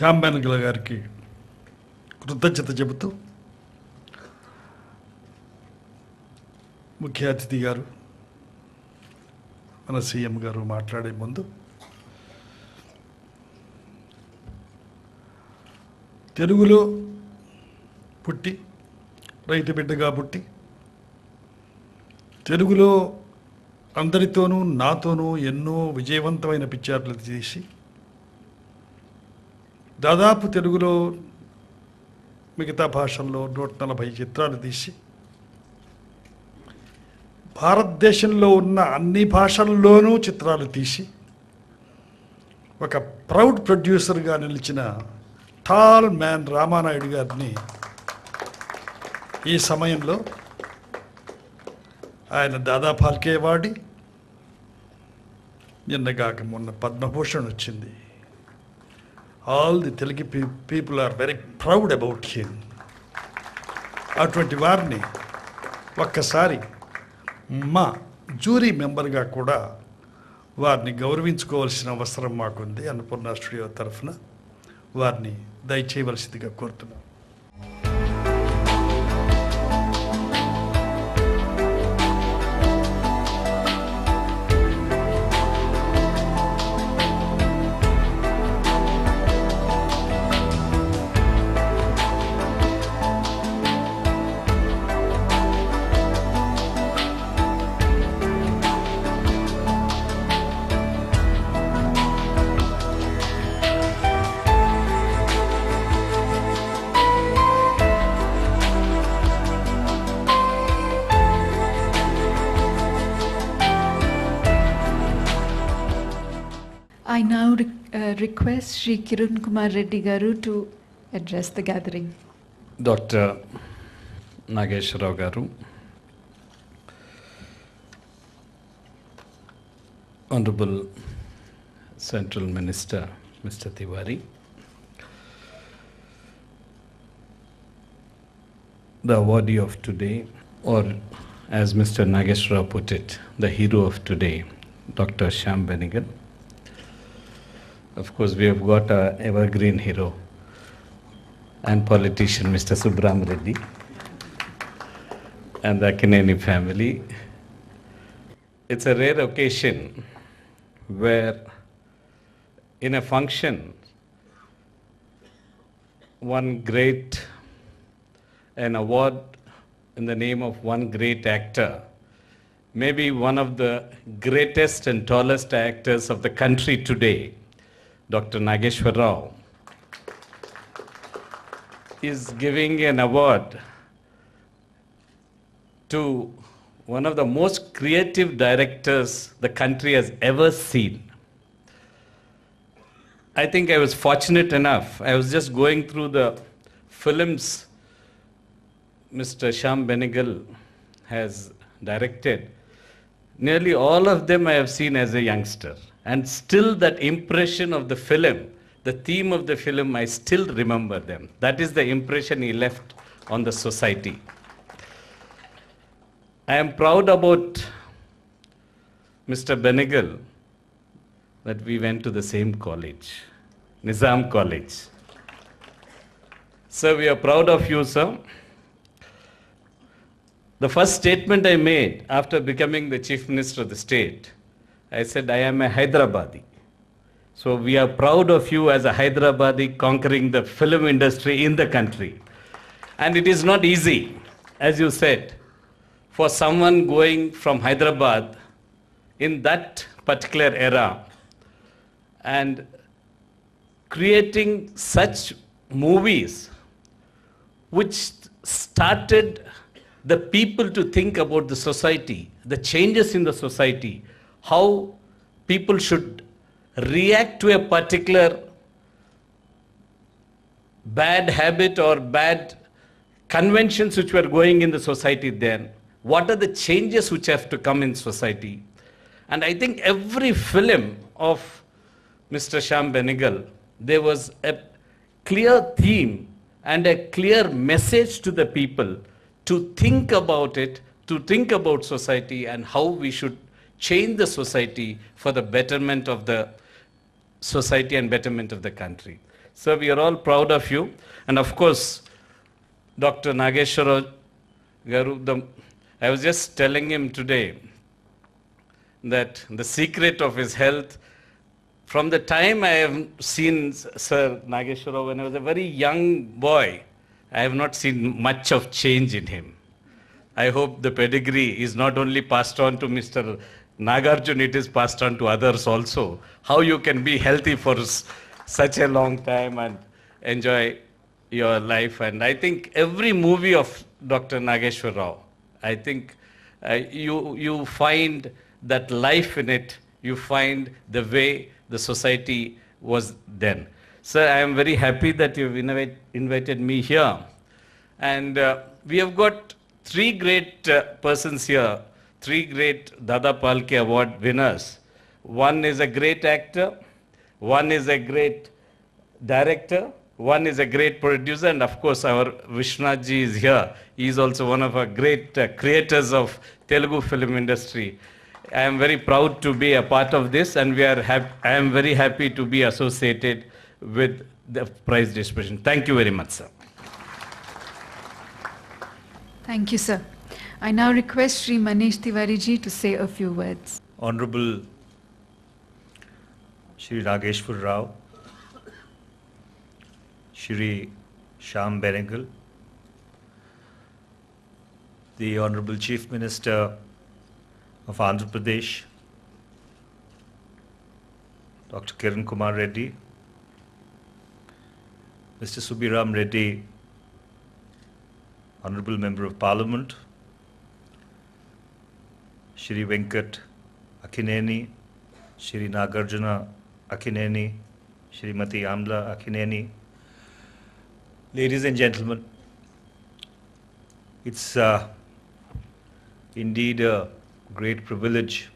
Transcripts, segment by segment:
శ్యామ్ బెనగల్ గారికి కృతజ్ఞత చెబుతూ ముఖ్య అతిథి గారు మన సీఎం గారు మాట్లాడే ముందు తెలుగులో పుట్టి రైతు బిడ్డగా పుట్టి తెలుగులో అందరితోనూ నాతోనూ ఎన్నో విజయవంతమైన పిక్చర్లు తీసి దాదాపు తెలుగులో మిగతా భాషల్లో 140 చిత్రాలు తీసి భారతదేశంలో ఉన్న అన్ని భాషల్లోనూ చిత్రాలు తీసి ఒక ప్రౌడ్ ప్రొడ్యూసర్గా నిలిచిన టాల్ మ్యాన్ రామానాయుడు గారిని ఈ సమయంలో ఆయన దాదా ఫాల్కే అవార్డు నిన్నగాక మొన్న పద్మభూషణ్ వచ్చింది. All the Telugu people are very proud about him. అటువంటి వారిని ఒక్కసారి మా జ్యూరీ మెంబర్గా కూడా వారిని గౌరవించుకోవాల్సిన అవసరం మాకుంది. అన్నపూర్ణ స్టూడియో తరఫున వారిని దయచేయవలసిందిగా కోరుతున్నాం. I now request Shri Kirun Kumar Reddy Garu to address the gathering. Dr. Nageshwar Rao Garu, Honorable Central Minister Mr. Tiwari, the awardee of today, or as Mr. Nageshwar Rao put it, the hero of today, Dr. Shyam Benegal. Of course, we have got an evergreen hero and politician, Mr. Subram Reddy, and the Akkineni family. It's a rare occasion where, in a function, an award in the name of one great actor, maybe one of the greatest and tallest actors of the country today, Dr. Nageshwar Rao, is giving an award to one of the most creative directors the country has ever seen. I think I was fortunate enough. I was just going through the films Mr. Shyam Benegal has directed. Nearly all of them I have seen as a youngster. And still that impression of the film, the theme of the film, I still remember them. That is the impression he left on the society. I am proud about Mr. Benegal that we went to the same college, Nizam College. Sir, we are proud of you, sir. The first statement I made after becoming the Chief Minister of the state, I said, I am a Hyderabadi. So we are proud of you as a Hyderabadi conquering the film industry in the country. And it is not easy, as you said, for someone going from Hyderabad in that particular era and creating such movies which started the people to think about the society, the changes in the society, how people should react to a particular bad habit or bad conventions which were going in the society then. What are the changes which have to come in society? And I think every film of Mr. Shyam Benegal, there was a clear theme and a clear message to the people to think about it, to think about society and how we should change the society for the betterment of the society and betterment of the country. So we are all proud of you. And of course, Dr. Nageshwara Garu, I was just telling him today that the secret of his health, from the time I have seen Sir Nageshwara when I was a very young boy, I have not seen much of change in him. I hope the pedigree is not only passed on to Mr. Nagarjun, it is passed on to others also. How you can be healthy for such a long time and enjoy your life. And I think every movie of Dr. Nageshwar Rao, I think you find that life in it, you find the way the society was then. Sir, I am very happy that you've invited me here. And we have got three great persons here, three great Dada Palke Award winners. One is a great actor, one is a great director, one is a great producer, and of course our Vishwanath ji is here. He is also one of our great creators of Telugu film industry. I am very proud to be a part of this, and I am very happy to be associated with the prize distribution. Thank you very much, sir. Thank you, sir. I now request Sri Manish Tiwari ji to say a few words. Honorable Shri Nageshwar Rao, Shri Shyam Benegal, the Honorable Chief Minister of Andhra Pradesh, Dr. Kiran Kumar Reddy, Mr. Subiram Reddy, Honorable Member of Parliament, Shri Venkat Akineni, Shri Nagarjuna Akineni, Shrimati Amla Akineni. Ladies and gentlemen, it's indeed a great privilege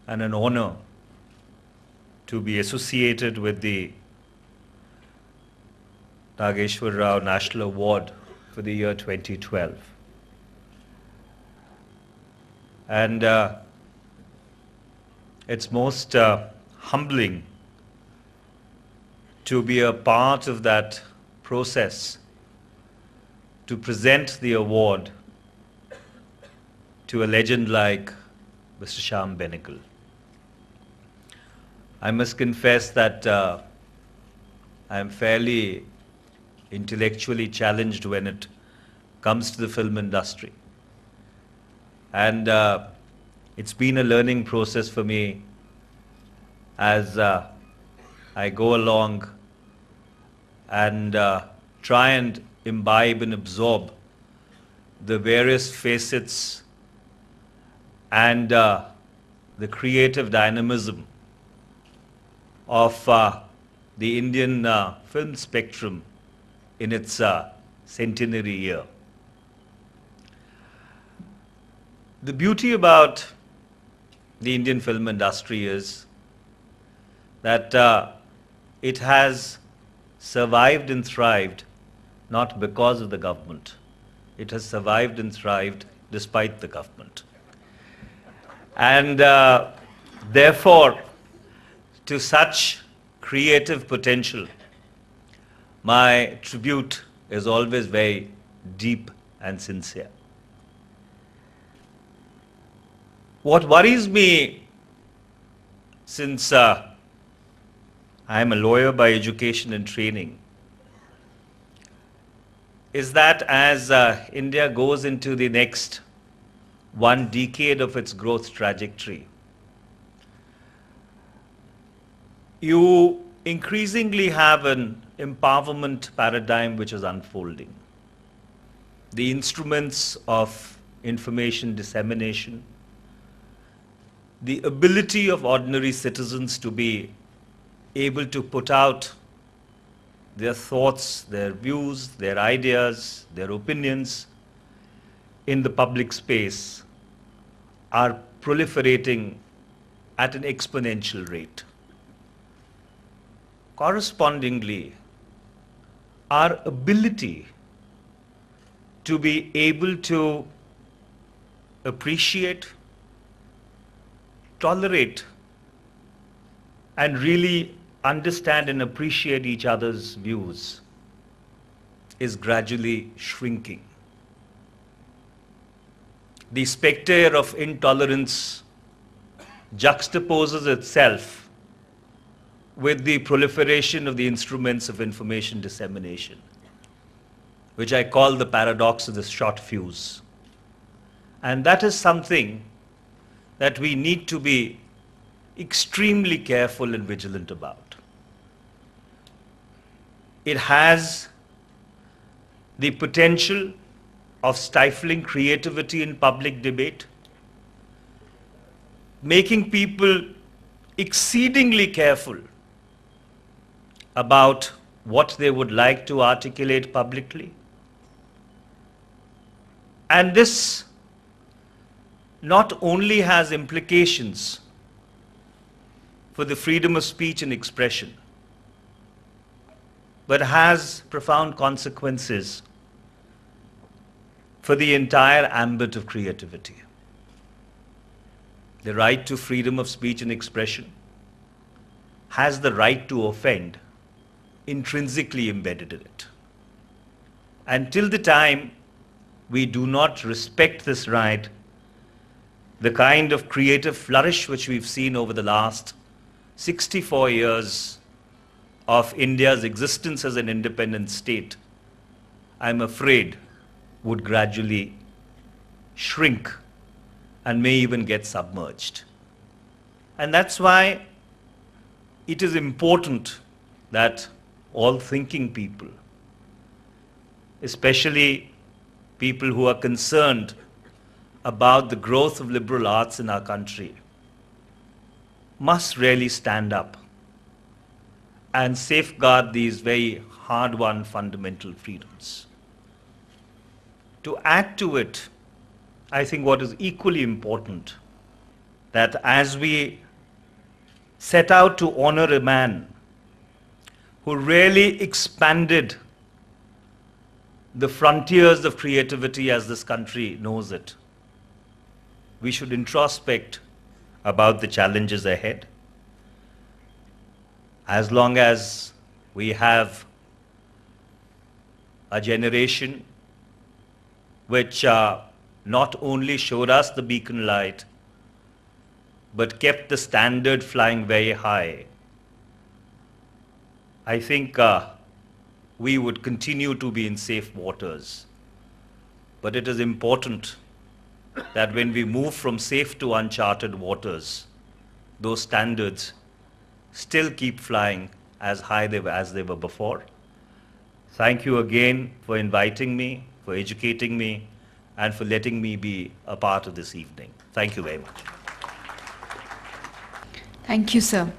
and an honor to be associated with the Nageshwar Rao National Award for the year 2012. And it's most humbling to be a part of that process, to present the award to a legend like Mr. Shyam Benegal. I must confess that I am fairly intellectually challenged when it comes to the film industry. And it's been a learning process for me as I go along and try and imbibe and absorb the various facets and the creative dynamism of the Indian film spectrum in its centenary year. The beauty about the Indian film industry is that it has survived and thrived not because of the government. It has survived and thrived despite the government. And therefore, to such creative potential, my tribute is always very deep and sincere. What worries me, since I am a lawyer by education and training, is that as India goes into the next one decade of its growth trajectory, you increasingly have an empowerment paradigm which is unfolding. The instruments of information dissemination, the ability of ordinary citizens to be able to put out their thoughts, their views, their ideas, their opinions in the public space are proliferating at an exponential rate. Correspondingly, our ability to be able to appreciate, tolerate, and really understand and appreciate each other's views is gradually shrinking. The spectre of intolerance juxtaposes itself with the proliferation of the instruments of information dissemination, which I call the paradox of the short fuse. And that is something that we need to be extremely careful and vigilant about. It has the potential of stifling creativity in public debate, making people exceedingly careful about what they would like to articulate publicly. And this not only has implications for the freedom of speech and expression, but has profound consequences for the entire ambit of creativity. The right to freedom of speech and expression has the right to offend intrinsically embedded in it. Until the time we do not respect this right, the kind of creative flourish which we've seen over the last 64 years of India's existence as an independent state, I'm afraid would gradually shrink and may even get submerged. And that's why it is important that all thinking people, especially people who are concerned about the growth of liberal arts in our country, must really stand up and safeguard these very hard-won fundamental freedoms. To add to it, I think what is equally important, that as we set out to honor a man who really expanded the frontiers of creativity as this country knows it, we should introspect about the challenges ahead. As long as we have a generation which not only showed us the beacon light, but kept the standard flying very high, I think we would continue to be in safe waters. But it is important that when we move from safe to uncharted waters, those standards still keep flying as high as they were before. Thank you again for inviting me, for educating me, and for letting me be a part of this evening. Thank you very much. Thank you, sir.